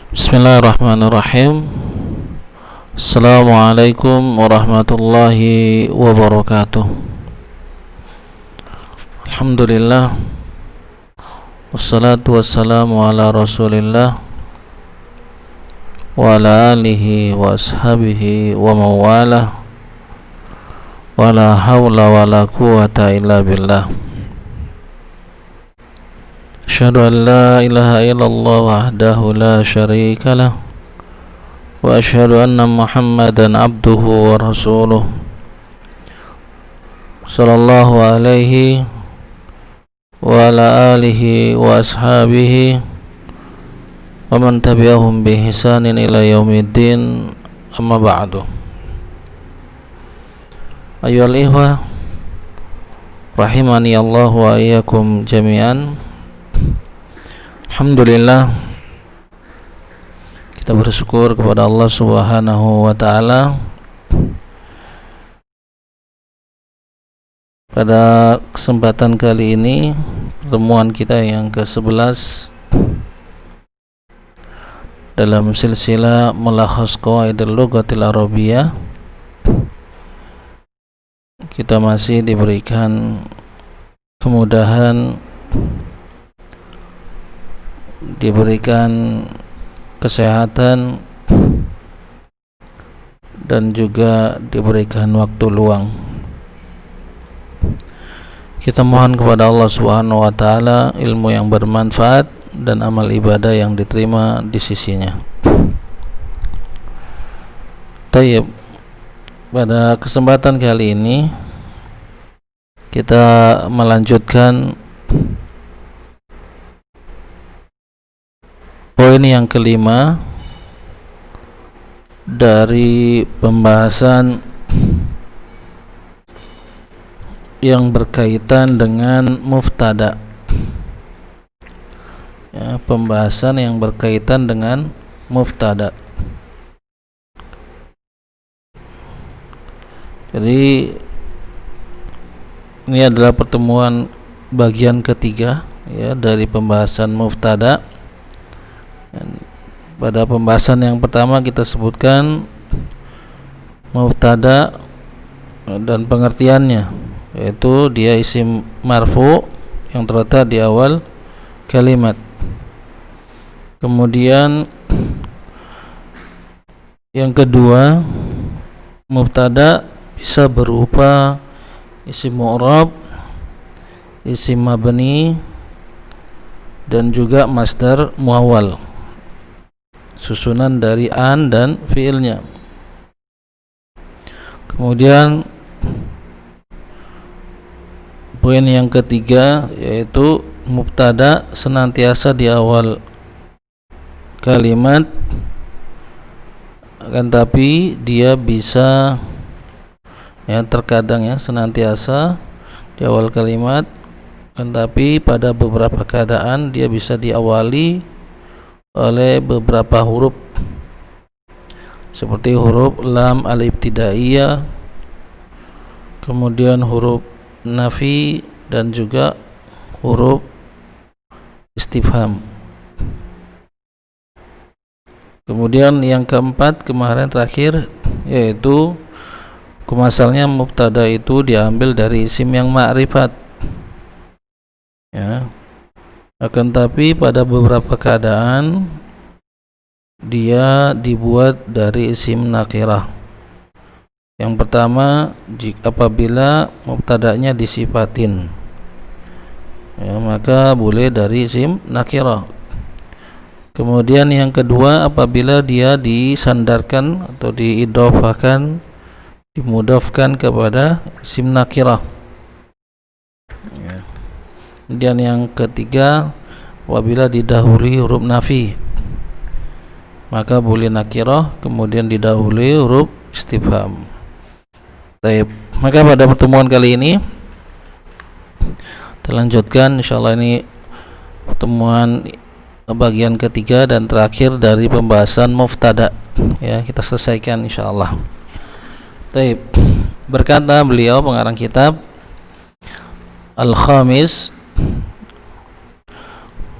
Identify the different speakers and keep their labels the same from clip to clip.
Speaker 1: Bismillahirrahmanirrahim. Assalamualaikum warahmatullahi wabarakatuh. Alhamdulillah, wassalatu wassalamu ala rasulillah wa ala alihi wa ashabihi wa mawalah, wa la hawla wa la quwata illa billah. Asyhadu an la ilaha illallah wahdahu la syarika lah, wa asyhadu anna Muhammadan abduhu wa rasuluh, sallallahu alaihi wa ala alihi wa ashabihi wa man tabi'ahum bi ihsanin ila yaumiddin, amma ba'du. Ayyuhal ikhwah rahimani Allah wa iyyakum jami'an. Alhamdulillah, kita bersyukur kepada Allah Subhanahu wa taala pada kesempatan kali ini, pertemuan kita yang ke-11 dalam silsilah Mulakhas Qawaidil Lughatil Arabiyyah. Kita masih diberikan kemudahan, diberikan kesehatan, dan juga diberikan waktu luang. Kita mohon kepada Allah Subhanahu wa taala ilmu yang bermanfaat dan amal ibadah yang diterima di sisinya. Tayyib, pada kesempatan kali ini kita melanjutkan poin yang kelima dari pembahasan yang berkaitan dengan muftada. Ya, pembahasan yang berkaitan dengan muftada. Jadi ini adalah pertemuan bagian ketiga ya dari pembahasan muftada. Dan pada pembahasan yang pertama kita sebutkan mubtada dan pengertiannya, yaitu dia isim marfu yang terletak di awal kalimat. Kemudian yang kedua, mubtada bisa berupa isim mu'rab, isim mabni, dan juga masdar muawwal, susunan dari an dan fiilnya. Kemudian poin yang ketiga, yaitu mubtada senantiasa di awal kalimat, akan tapi dia bisa ya terkadang ya senantiasa di awal kalimat, akan tapi pada beberapa keadaan dia bisa diawali oleh beberapa huruf seperti huruf lam al-ibtidaiyah, kemudian huruf nafi, dan juga huruf istifham. Kemudian yang keempat, kemarin terakhir, yaitu hukum asalnya mubtada itu diambil dari isim yang ma'rifat ya, akan tapi pada beberapa keadaan dia dibuat dari isim nakirah. Yang pertama, apabila mubtada'nya disifatin ya, maka boleh dari isim nakirah. Kemudian yang kedua, apabila dia disandarkan atau diidhofahkan, dimudhafkan kepada isim nakirah. Kemudian yang ketiga, apabila didahului huruf nafi, maka boleh nakirah, kemudian didahului huruf istifham. Baik, maka pada pertemuan kali ini kita lanjutkan, insyaallah ini pertemuan bagian ketiga dan terakhir dari pembahasan muftada ya, kita selesaikan insyaallah. Baik, berkata beliau pengarang kitab Al-Khamis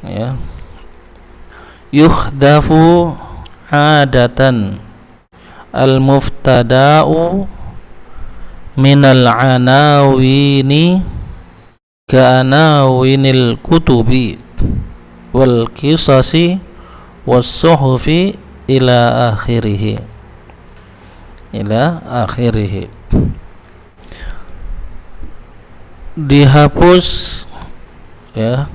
Speaker 1: ya, yukhdafu adatan al-muftada'u minal anawini ka'anawinil kutubi wal qisasi was suhufi ila akhirih. Dihapus ya,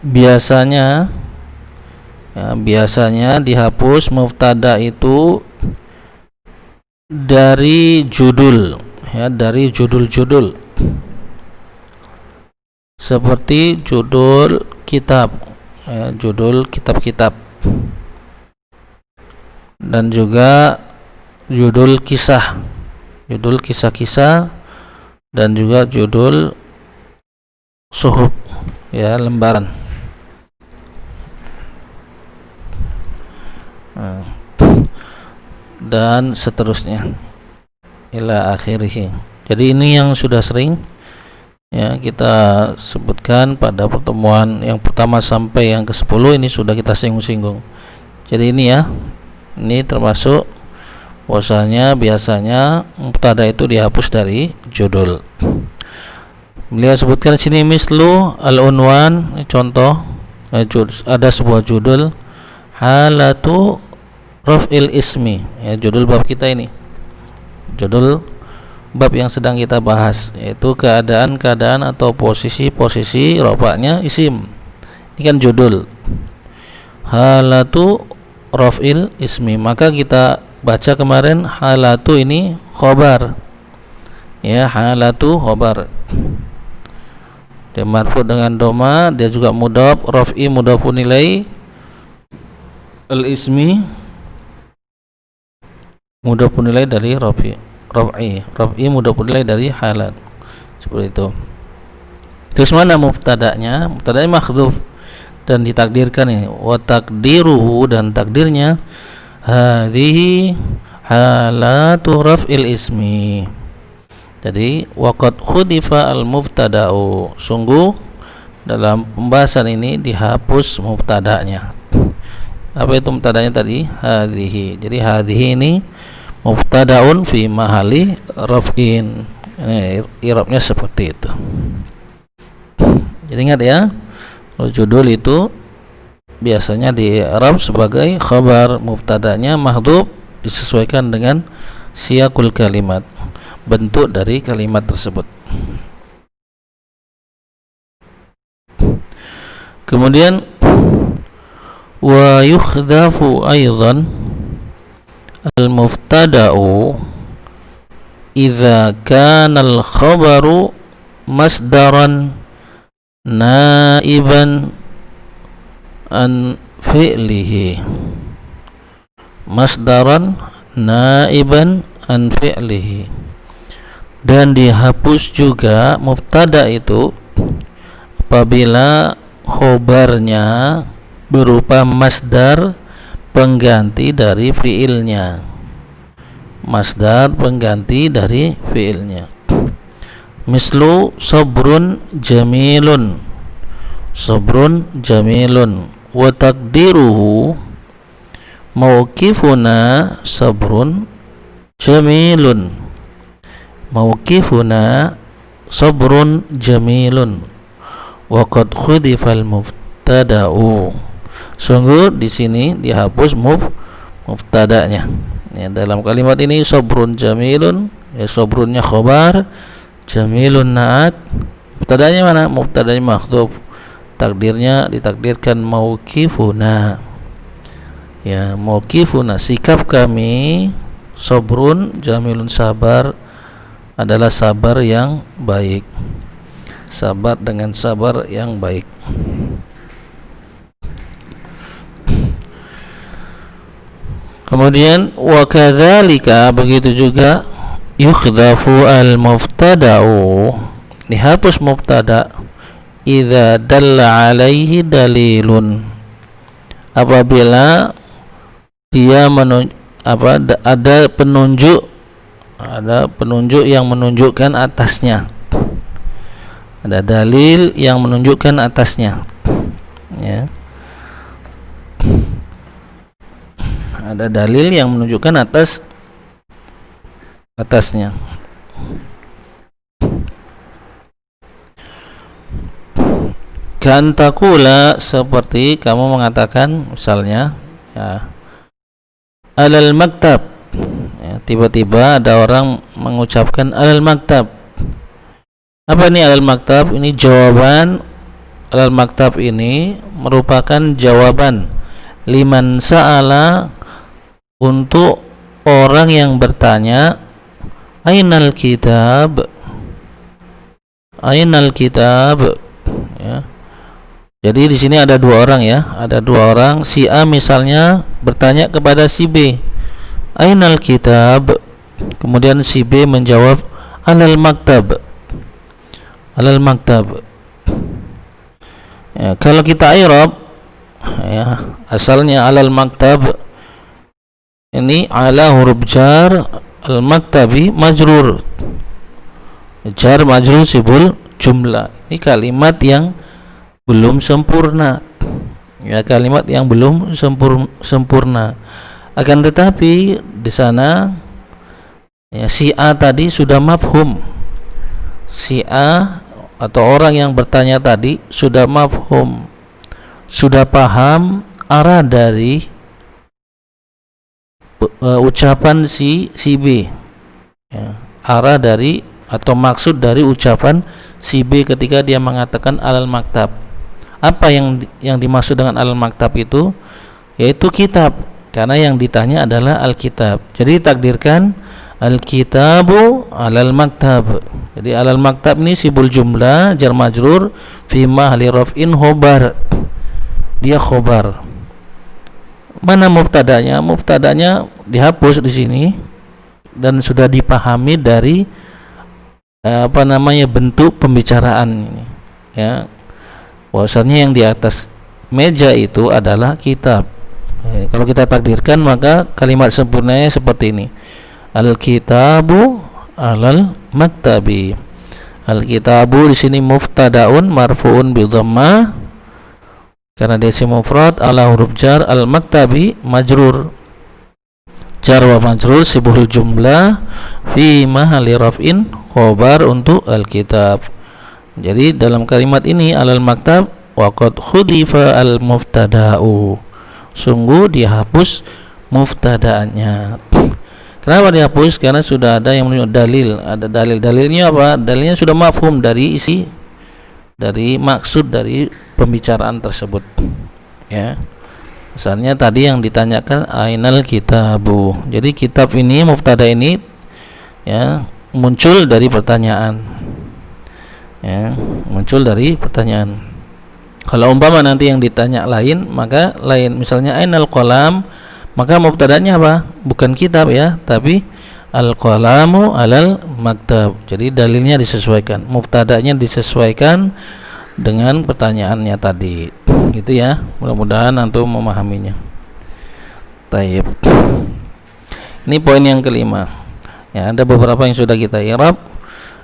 Speaker 1: biasanya dihapus mubtada itu dari judul ya, dari judul-judul seperti judul kitab ya, judul kitab-kitab, dan juga judul kisah-kisah, dan juga judul suhuf ya, lembaran. Dan seterusnya ila akhirih. Jadi ini yang sudah sering ya kita sebutkan pada pertemuan yang pertama sampai yang ke-10, ini sudah kita singgung-singgung. Jadi ini ya, ini termasuk bahwasanya biasanya mubtada itu dihapus dari judul. Beliau sebutkan sini mislu al-unwan, contoh ada sebuah judul halatu raf'il ismi ya, judul bab kita ini, judul bab yang sedang kita bahas, yaitu keadaan-keadaan atau posisi-posisi rafa'nya isim. Ini kan judul halatu raf'il ismi, maka kita baca kemarin halatu ini khobar ya, halatu khobar, dia marfu dengan doma, dia juga mudhaf, raf'i mudhafun ilaih, al-ismi mudhafun ilaih dari raf'i mudhafun ilaih dari halat, seperti itu. Terus mana mubtada'nya? Mubtada'nya makhdhuf dan ditakdirkan ini, wa takdiruhu, dan takdirnya hadhihi halatu raf'il ismi. Jadi waqad khudifa al-mubtada'u, sungguh dalam pembahasan ini dihapus mubtada'nya. Apa itu mubtada'nya tadi? Hadhihi. Jadi hadhihi ini mubtada'un fi mahali raf'in. Ini i'rabnya seperti itu. Jadi ingat ya, judul itu biasanya di i'rab sebagai khabar, mubtada'nya mahdhuf disesuaikan dengan siyaqul kalimat, bentuk dari kalimat tersebut. Kemudian wa yukhdafu aidan al-mubtada'u idza kana al-khabaru masdaran naiban an fi'lihi, masdaran naiban an fi'lihi. Dan dihapus juga mubtada itu apabila khobarnya berupa masdar pengganti dari fiilnya, masdar pengganti dari fiilnya. Mislu sabrun jamilun, sabrun jamilun, wa taqdiruhu mauqifuna sabrun jamilun, mauqifuna sabrun jamilun, wa qad khudifal mubtada'u. Sungguh di sini dihapus mubtada'nya. Ya, dalam kalimat ini sabrun jamilun, ya sabrunnya khobar, jamilun naat. Mubtada'nya mana? Mubtada'nya makhdhuf. Takdirnya ditakdirkan mauqifuna. Ya, mauqifuna, sikap kami, sabrun jamilun, sabar adalah sabar yang baik, sabar dengan sabar yang baik. Kemudian wa kadzalika, begitu juga yukhdafu al-mubtada'u, dihapus mubtada idza dalla alaihi dalilun, apabila dia ada penunjuk, ada penunjuk yang menunjukkan atasnya, ada dalil yang menunjukkan atasnya ya. ada dalil yang menunjukkan atasnya. Kan takula, seperti kamu mengatakan misalnya ya, alal maktab ya, tiba-tiba ada orang mengucapkan alal maktab. Apa ini alal maktab? Ini jawaban. Alal maktab ini merupakan jawaban liman sa'ala, untuk orang yang bertanya ainal kitab, ainal kitab ya. Jadi di sini ada dua orang ya, ada dua orang. Si A misalnya bertanya kepada si B, ainal kitab. Kemudian si B menjawab alal maktab, alal maktab. Ya, kalau kita i'rab ya, asalnya alal maktab ini ala huruf jar, al maktabi majrur, jar majrur sibul jumlah. Ini kalimat yang belum sempurna ya, kalimat yang belum sempurna. Akan tetapi di sana ya, si A tadi sudah mafhum, si A atau orang yang bertanya tadi sudah mafhum, sudah paham arah dari ucapan si B ya, arah dari atau maksud dari ucapan si B ketika dia mengatakan alal maktab. Apa yang dimaksud dengan al-maktab itu? Yaitu kitab, karena yang ditanya adalah al-kitab. Jadi takdirkan al-kitabu alal maktab. Jadi alal maktab ini sibul jumlah jar majrur fi mahli raf'in khobar. Dia khobar. Mana mubtadanya? Mubtadanya dihapus di sini dan sudah dipahami dari bentuk pembicaraan ini ya. Bahwasanya yang di atas meja itu adalah kitab. Kalau kita takdirkan maka kalimat sempurnanya seperti ini. Al-kitabu alal maktabi. Al-kitabu di sini muftadaun marfuun bi dhammah karena dia isim mufrad, ala huruf jar, al-maktabi majrur. Jar wa majrur sibul jumlah fi mahalli raf'in khobar untuk al-kitab. Jadi dalam kalimat ini alal maktab waqad khudifa al muftada'u, sungguh dihapus muftada'nya. Kenapa dihapus? Karena sudah ada yang menunjuk dalil. Ada dalilnya apa? Dalilnya sudah mafhum dari isi, dari maksud dari pembicaraan tersebut ya. Misalnya tadi yang ditanyakan ainal kitabu. Jadi kitab ini, mubtada ini ya, muncul dari pertanyaan ya, muncul dari pertanyaan. Kalau umpama nanti yang ditanya lain, maka lain. Misalnya ainal qalam, maka mubtadanya apa? Bukan kitab ya, tapi al qalamu alal maktab. Jadi dalilnya disesuaikan, mubtadanya disesuaikan dengan pertanyaannya tadi. Gitu ya. Mudah-mudahan antum memahaminya. Taib. Ini poin yang kelima. Ya, ada beberapa yang sudah kita i'rab.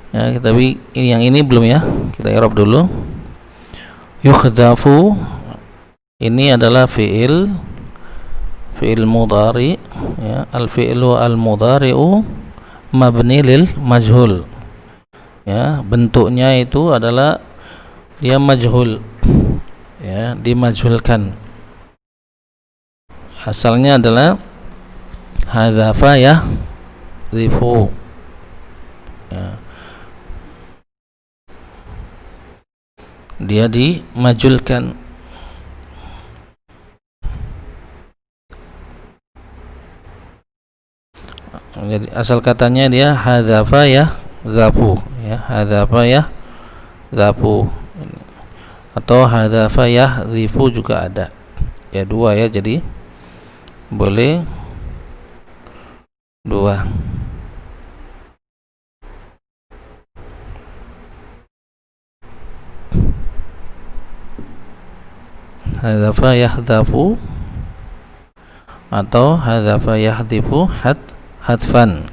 Speaker 1: Ya, tapi yang ini belum ya. Kita i'rab dulu. Yukhdafu ini adalah fi'il mudhari ya. Al-fi'lu al-mudhari'u mabni lil majhul. Ya, bentuknya itu adalah dia majhul. Ya, dimajhulkan. Asalnya adalah hadzafa ya dhifu. Ya. Dia dimajulkan. Jadi asal katanya dia hadzafa ya dzafu ya, hadzafa ya dzafu atau hadzafa ya dhifu juga ada ya, dua ya, jadi boleh dua. Hadzafa yahdhafu atau hadzafa yahdhifu hadfan.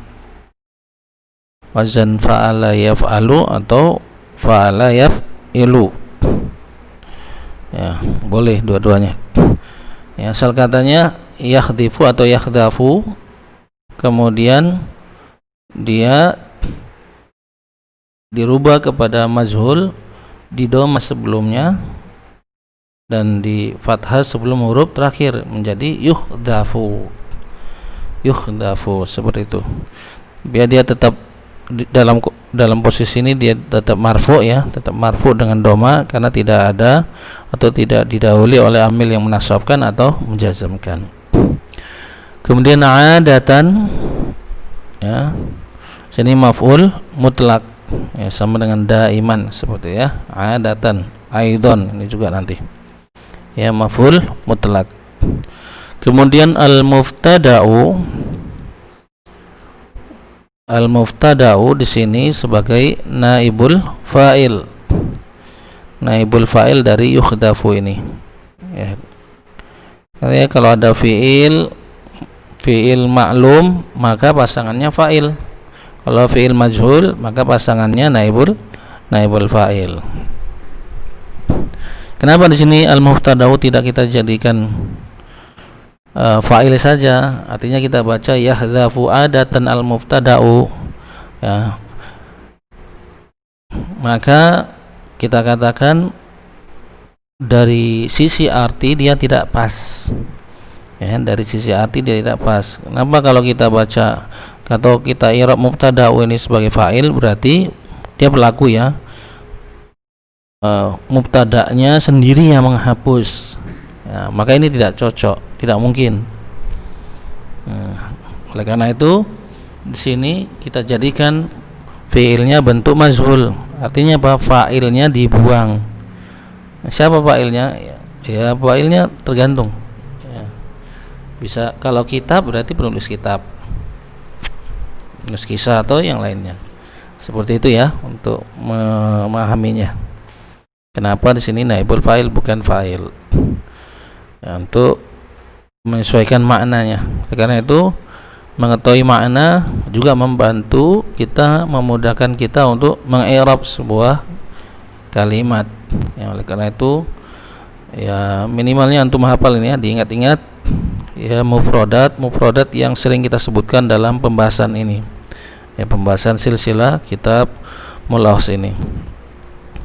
Speaker 1: Wazan fa'ala yaf'alu atau fa'ala yaf'ilu. Ya, boleh dua-duanya. Ya, asal katanya yakhdifu atau yakhdafu, kemudian dia dirubah kepada mazhul di dhamma sebelumnya dan di fathah sebelum huruf terakhir menjadi yukhdafu. Yukhdafu seperti itu. Biar dia tetap dalam posisi ini dia tetap marfu ya, tetap marfu dengan dhamma karena tidak ada atau tidak didahului oleh amil yang menasabkan atau menjazmkan. Kemudian adatan ya, sini maf'ul mutlak ya, sama dengan daiman seperti ya, adatan, aidon ini juga nanti ya, maf'ul mutlak. Kemudian al-muftada'u di sini sebagai naibul fa'il. Naibul fa'il dari yukhdafu ini ya. Karena kalau ada fi'il ma'lum maka pasangannya fa'il. Kalau fi'il majhul maka pasangannya naibul fa'il. Kenapa di sini al-muftada'u tidak kita jadikan fa'il saja, artinya kita baca yahdhafu adatan al-muftada'u ya. Maka kita katakan dari sisi arti dia tidak pas ya, dari sisi arti dia tidak pas. Kenapa? Kalau kita baca atau kita i'rab mubtada'u ini sebagai fa'il berarti dia pelaku ya, mubtada'nya sendiri yang menghapus ya, maka ini tidak cocok, tidak mungkin. Oleh karena itu di sini kita jadikan fi'ilnya bentuk mazhul, artinya apa? Fa'ilnya dibuang. Siapa fa'ilnya? Ya fa'ilnya tergantung ya. Bisa kalau kitab berarti penulis kitab, penulis kisah atau yang lainnya, seperti itu ya untuk memahaminya. Kenapa di sini naibul fa'il bukan fa'il ya, untuk menyesuaikan maknanya. Karena itu mengetahui makna juga membantu kita, memudahkan kita untuk mengi'rab sebuah kalimat ya. Oleh karena itu ya minimalnya antum hafal ini ya, diingat-ingat ya, mufradat yang sering kita sebutkan dalam pembahasan ini ya, pembahasan silsilah kitab Mulahos ini.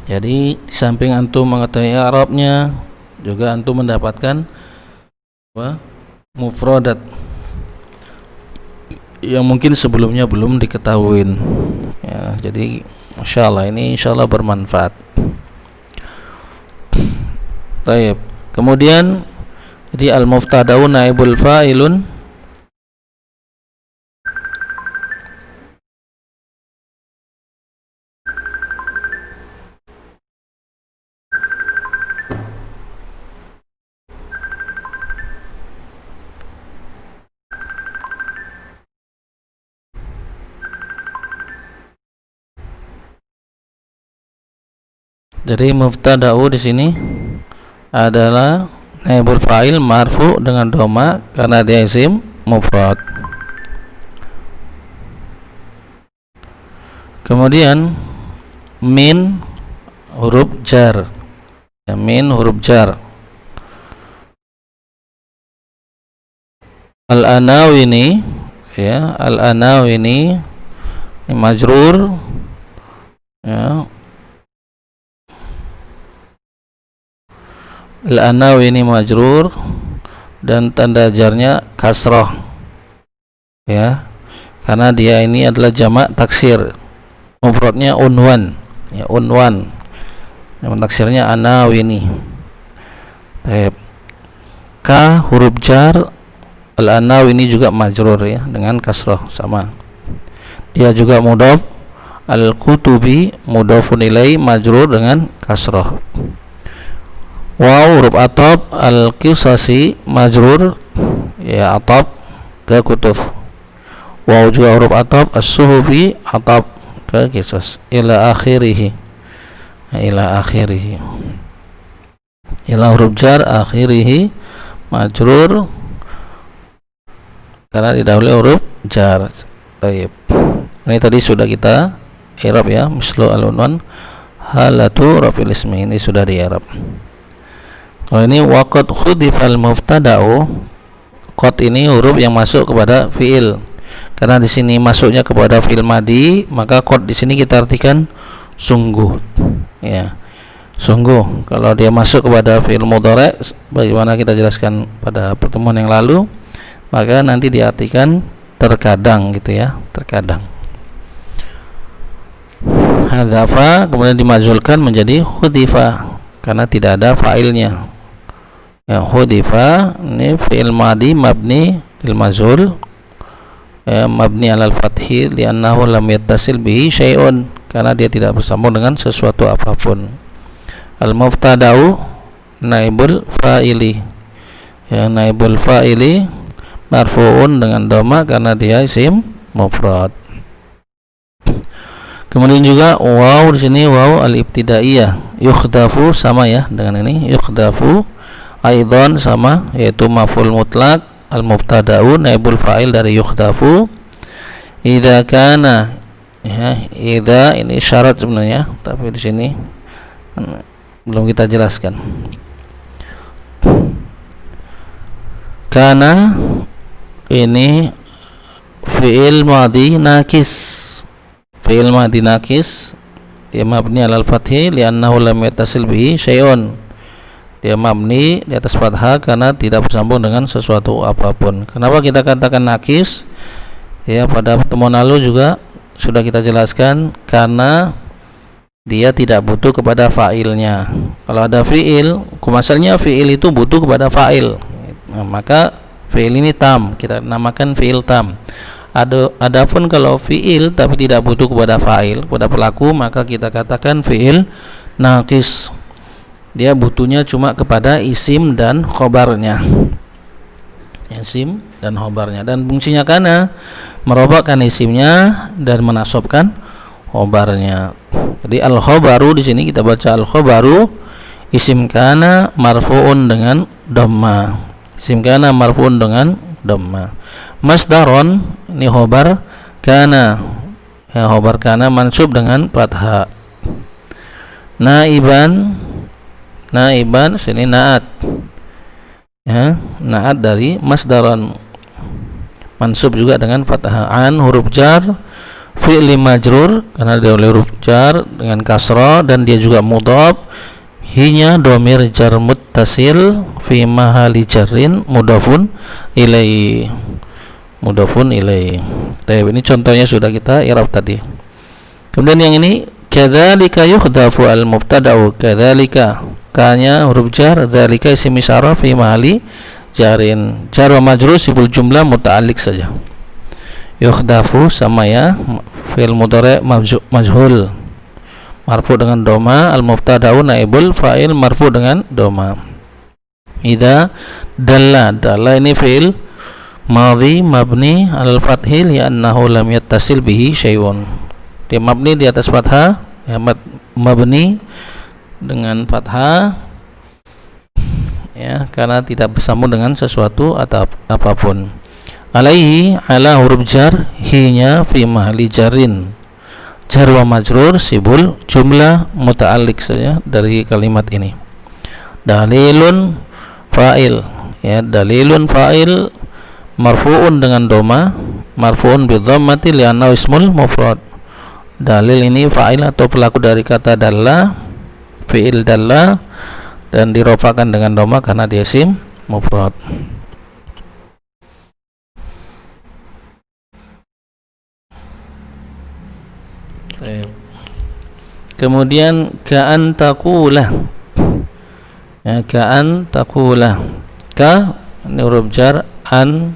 Speaker 1: Jadi di samping antum mengetahui i'rabnya juga antum mendapatkan mufradat yang mungkin sebelumnya belum diketahui ya. Jadi Masya Allah, ini insya Allah bermanfaat. Baik. Kemudian jadi al-muftada'u naibul fa'ilun Jadi muftada'u di sini adalah naibul fa'il marfu dengan dhamma karena dia isim mufrad. Kemudian min huruf jar ya, min huruf jar. Al-anawini ya, al-anawini ini majrur ya. Al-anawini majrur dan tanda jarnya kasrah ya, karena dia ini adalah jamak taksir, mufradnya unwan ya, unwan, jamak taksirnya anawini. Baik. Ka huruf jar, al-anawini juga majrur ya dengan kasrah sama. Dia juga mudhaf, al-kutubi mudhafun ilai majrur dengan kasrah. Waw huruf ataf, al-qisasi majrur ya, ataf ke kutub. Waw juga huruf ataf, as-suhufi ataf ke qisas. Ila akhirih, ila akhirih, ila huruf jar akhirih majrur karena didahului huruf jar. Baik. Ini tadi sudah kita i'rab ya, mislu al-unwan halatu rafil ismi, ini sudah di i'rab. Kalau ini waqad khudifal mubtada'u, qad ini huruf yang masuk kepada fiil. Karena di sini masuknya kepada fiil madi, maka qad di sini kita artikan sungguh. Ya. Sungguh. Kalau dia masuk kepada fiil mudhari, bagaimana kita jelaskan pada pertemuan yang lalu, maka nanti diartikan terkadang gitu ya, terkadang. Hadzafa kemudian dimajulkan menjadi khudifa karena tidak ada fa'ilnya. Ya, khudifa ini fi'il madi mabni lil majhul, ya, mabni alal fathi li'annahu lam yattasil bihi syai'un, karena dia tidak bersambung dengan sesuatu apapun. Al muftada'u naibul fa'ili, ya, naibul fa'ili marfu'un dengan dhamma karena dia isim mufrad. Kemudian juga waw di sini waw al-ibtidaiyah, yukhdafu sama ya dengan ini, yukhdafu aidan sama, yaitu maf'ul mutlak, al-mubtada'u naibul fa'il dari yukhdafu. Idza kana, ya, idza ini syarat sebenarnya, tapi di sini belum kita jelaskan. Kana ini fi'il madhi nakis, fi'il madhi nakis, dia mabni alal fathi li'annahu lam yattasil bihi syai'un, dia mabni di atas fathah karena tidak bersambung dengan sesuatu apapun. Kenapa kita katakan nakis? Ya, pada pertemuan lalu juga sudah kita jelaskan, karena dia tidak butuh kepada fa'ilnya. Kalau ada fi'il, kumasalnya fi'il itu butuh kepada fa'il, nah, maka fi'il ini tam, kita namakan fi'il tam. Adapun kalau fi'il tapi tidak butuh kepada fa'il, kepada pelaku, maka kita katakan fi'il naqis. Dia butuhnya cuma kepada isim dan khobarnya, isim dan khobarnya, dan fungsinya kana merobakkan isimnya dan menasobkan khobarnya. Jadi al khobaru di sini kita baca al khobaru isim kana marfu'un dengan dhamma, isim kana marfu'un dengan dhamma. Masdaron ini khobar kana, ya, khobar kana mansub dengan fathah. Naiban, naiban sini naat, ya, naat dari masdaron mansub juga dengan fathah. An huruf jar, fi'li majrur karena dia oleh huruf jar dengan kasrah dan dia juga mudhaf. Hinya domir jar muttasil fi mahali jarrin mudhafun ilaihi, mudhafun ilaihi. Ini contohnya sudah kita i'rab tadi. Kemudian yang ini kadzalika yukhdafu al mubtada'u, kadzalika kanya huruf jar, dzalika isim isyarah fi mahali jarin, jar wa majrur siful jumlah muta'alliq saja. Yukhdafu sama ya, fi'il mudhari' majhul marfu dengan doma, al mubtada'u naibul fa'il marfu dengan doma. Idza dalla, dalla ini fi'il madhi mabni al fathil ya annahu lam yattasil bihi syai'un, dia mabni di atas fathah, ya, mabni dengan fathah, ya, karena tidak bersambung dengan sesuatu atau apapun. Alaihi ala huruf jar, hinya fi mahali jarin, jar wa majrur sibul jumlah muta'alliq saja dari kalimat ini. Dalilun fa'il, ya, dalilun fa'il marfu'un dengan doma, marfu'un bi dhammati li'annahu ismul mufrad. Dalil ini fa'il atau pelaku dari kata dalla, fi'il dalla, dan dirofakan dengan doma karena dia isim mufrad. Kemudian ka'an taqulah, ya, ka'an taqulah, ka ini huruf jar, an,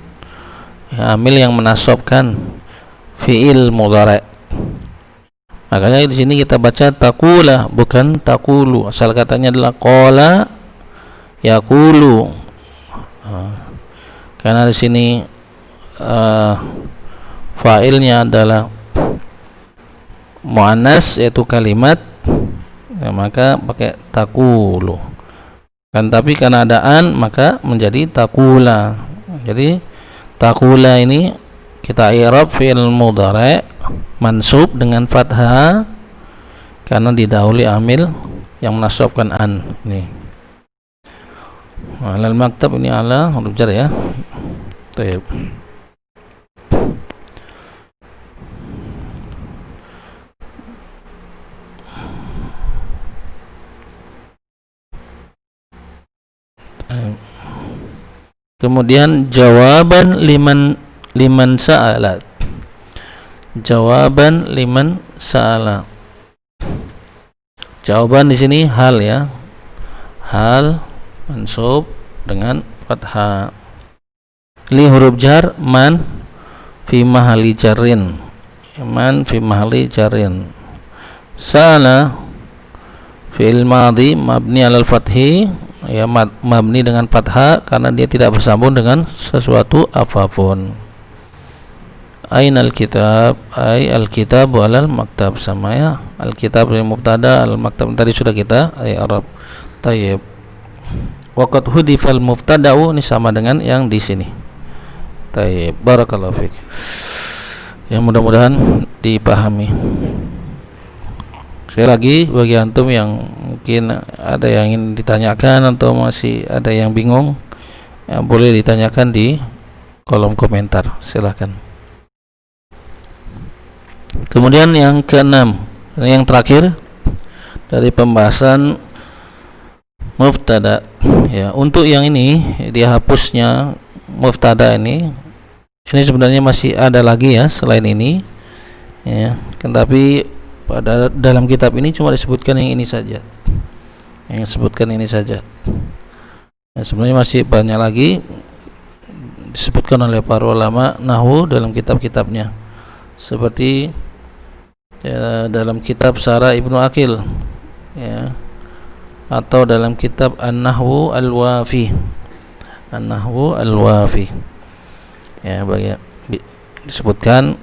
Speaker 1: ya, amil yang menasobkan fi'il mudhari'. Makanya di sini kita baca taqulah bukan taqulu. Asal katanya adalah qala yaqulu. Karena di sini fa'ilnya adalah muannas yaitu kalimat, ya, maka pakai taqulu. Kan tapi karena ada an maka menjadi taqula. Jadi taqula ini kita i'rab fi'il mudhari' mansub dengan fathah karena didahului amil yang menasabkan an. Ini alal maktab, ini ala huruf jar ya. Taib. Kemudian jawaban liman sa'ala. Jawaban liman sa'ala. Jawaban di sini hal ya. Hal mansub dengan fathah. Li huruf jar man fi mahalli jarrin. Man fi mahalli jarrin. Sa'ala fi'il madhi mabni 'alal fathi, ya mabni dengan fathah karena dia tidak bersambung dengan sesuatu apapun. Ainal kitab, ay al-kitab walal maktab, sama ya. Al-kitab dari mubtada, al-maktab tadi sudah kita Arab. Tayyib. Waqad hudifal mubtada'u, ini sama dengan yang di sini. Tayyib. Barakallahu fiik. Ya, mudah-mudahan dipahami. Sekali lagi bagi antum yang mungkin ada yang ingin ditanyakan atau masih ada yang bingung, ya, boleh ditanyakan di kolom komentar, silakan. Kemudian yang keenam, yang terakhir dari pembahasan mubtada, ya, untuk yang ini dia hapusnya mubtada ini sebenarnya masih ada lagi ya selain ini, ya, tapi pada dalam kitab ini cuma disebutkan yang ini saja, ya, sebenarnya masih banyak lagi disebutkan oleh para ulama nahwu dalam kitab-kitabnya, seperti ya, dalam kitab Sarah Ibnu Aqil, ya, atau dalam kitab An-Nahwu Al-Wafi, ya, disebutkan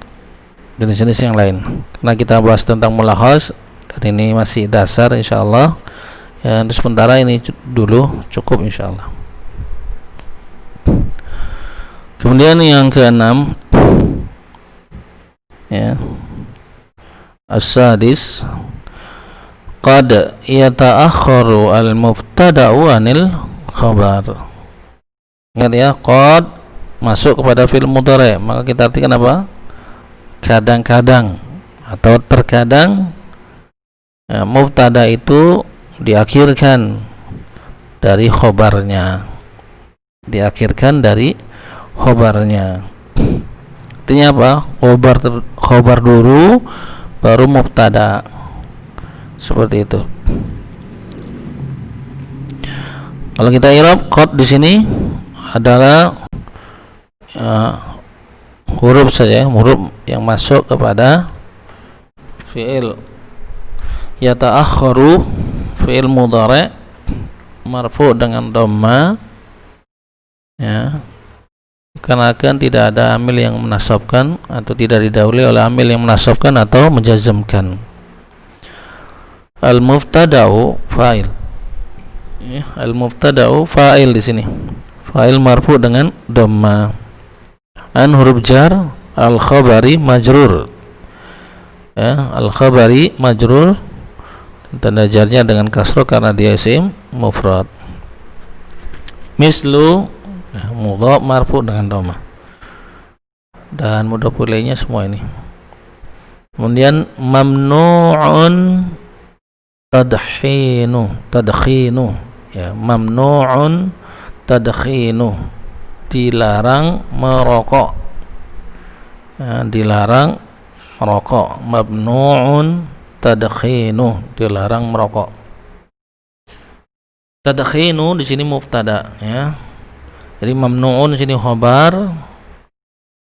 Speaker 1: jenis-jenis yang lain. Karena kita bahas tentang mulahaz dan ini masih dasar insyaallah, ya, untuk sementara ini dulu cukup insyaallah. Kemudian yang keenam, ya, as-sadis, qad yata'akhkharu al-mubtada'u 'anil khabar. Ingat ya, qad masuk kepada fi'il mudhari', maka kita artikan apa? Kadang-kadang atau terkadang, ya, mubtada itu diakhirkan dari khobarnya, artinya apa? Khobar dulu baru mubtada, seperti itu. Kalau kita i'rab qad di sini adalah huruf saja, huruf yang masuk kepada fi'il. Yata'akhkharu fi'il mudhari' marfu' dengan dhamma, ya, karena kan tidak ada amil yang menasabkan atau tidak didahului oleh amil yang menasabkan atau menjazmkan. Al-mubtada'u fa'il, ya, al-mubtada'u fa'il di sini, fa'il marfu' dengan dhamma. An huruf jar, al-khabari majrur, ya, al-khabari majrur, tanda jarnya dengan kasroh karena dia isim mufrad. Mislu, ya, mudhaf marfu' dengan dhamma, dan mudhaf ilaihnya semua ini. Kemudian mamnu'un tadkhinu, ya, mamnu'un tadkhinu, dilarang merokok, ya, dilarang merokok. Mamnu'un tadkhinu, dilarang merokok. Tadkhinu di sini mubtada, ya. Jadi mamnu'un di sini khabar,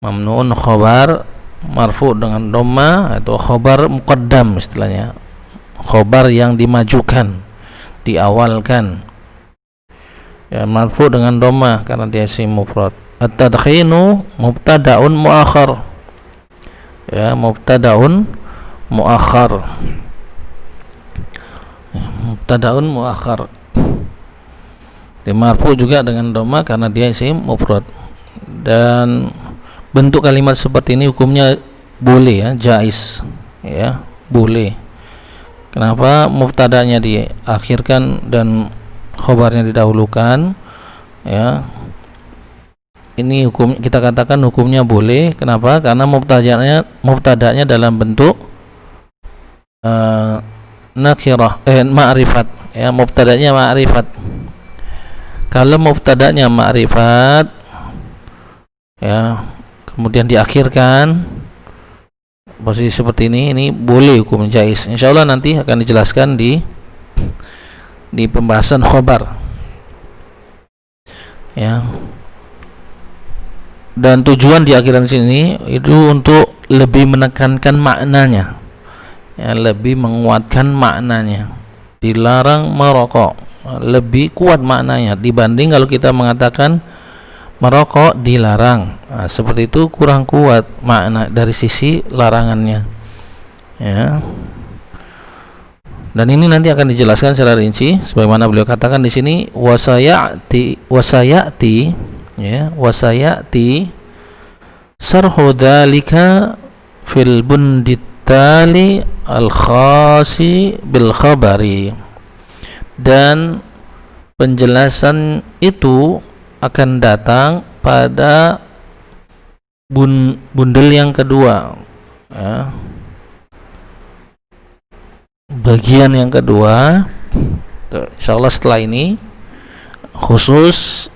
Speaker 1: mamnu'un khabar marfu' dengan dhamma atau khabar muqaddam istilahnya, khabar yang dimajukan, diawalkan, ya, marfu' dengan dhamma karena dia isim mufrad. At-tadkhinu mubtada'un muakhar, ya, mubtada'un muakhar, ya, mubtada'un muakhar, marfu' juga dengan dhamma karena dia isim mufrad. Dan bentuk kalimat seperti ini hukumnya boleh, ya, jaiz, ya, boleh. Kenapa? Mubtada'nya diakhirkan dan khabarnya didahulukan, ya, ini hukum, kita katakan hukumnya boleh. Kenapa? Karena mubtada'nya dalam bentuk nakirah, ma'rifat, ya, mubtada'nya ma'rifat. Kalau mubtada'nya ma'rifat, ya, kemudian diakhirkan posisi seperti ini boleh hukum jaiz. Insyaallah nanti akan dijelaskan di pembahasan khobar, ya. Dan tujuan di akhiran sini itu untuk lebih menekankan maknanya, ya, lebih menguatkan maknanya. Dilarang merokok, lebih kuat maknanya dibanding kalau kita mengatakan merokok dilarang. Nah, seperti itu kurang kuat makna dari sisi larangannya, ya. Dan ini nanti akan dijelaskan secara rinci sebagaimana beliau katakan di sini, wasayati, ya, wasayati sarhu dzalika fil bunditali al khasi bil khabari, dan penjelasan itu akan datang pada bundel yang kedua, ya, bagian yang kedua. Insyaallah setelah ini khusus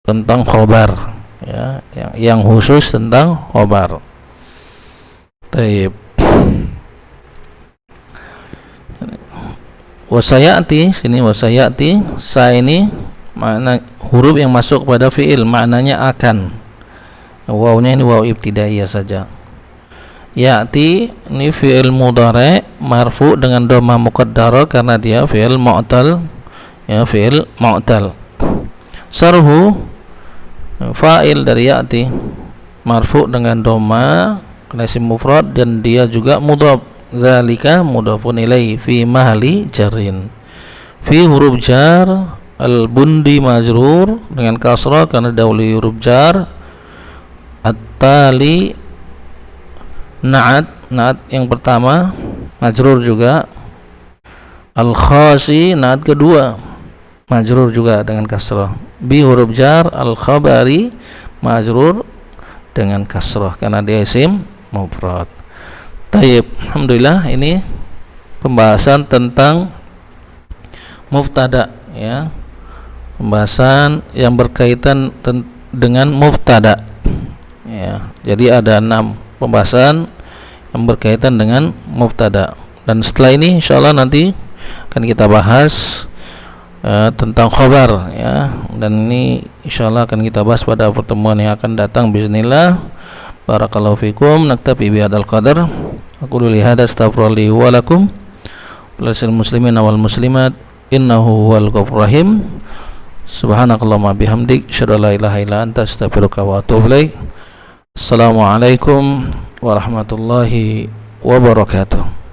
Speaker 1: tentang khobar, ya, yang khusus tentang khobar. Taib. Wasayati, sini wasayati, sa ini makna huruf yang masuk pada fiil, maknanya akan. Wawnya ini waw ibtidaiyah saja. Ya'ti ini fiil mudhari marfu dengan dhamma muqaddarah karena dia fiil mu'tal, ya, fiil mu'tal. Sarhu fa'il dari ya'ti marfu dengan dhamma karena isim mufrad dan dia juga mudhaf, zalika mudhafun ilaihi fi mahali jarrin. Fi huruf jar al-bundi majrur dengan kasrah karena dahului huruf jar. At-tali na'at yang pertama majrur juga. Al-khasi na'at kedua majrur juga dengan kasrah. Bi huruf jar al-khabari majrur dengan kasrah karena dia isim mufrad. Taib. Alhamdulillah, ini pembahasan tentang mubtada, ya. Pembahasan yang berkaitan dengan mubtada, ya. Jadi ada 6 pembahasan yang berkaitan dengan mubtada. Dan setelah ini insyaallah nanti akan kita bahas tentang khabar, ya. Dan ini insyaallah akan kita bahas pada pertemuan yang akan datang bismillah. Barakallahu fikum. Naktafi bihadzal qadar. Aqulu li hadza astaghfirullahi wa lakum wa lil muslimin wal muslimat innahu huwal ghafurur rahim. Subhanakallahumma bihamdik asyhadu an la ilaha illa anta astaghfiruka wa atubu ilaik. Assalamualaikum warahmatullahi wabarakatuh.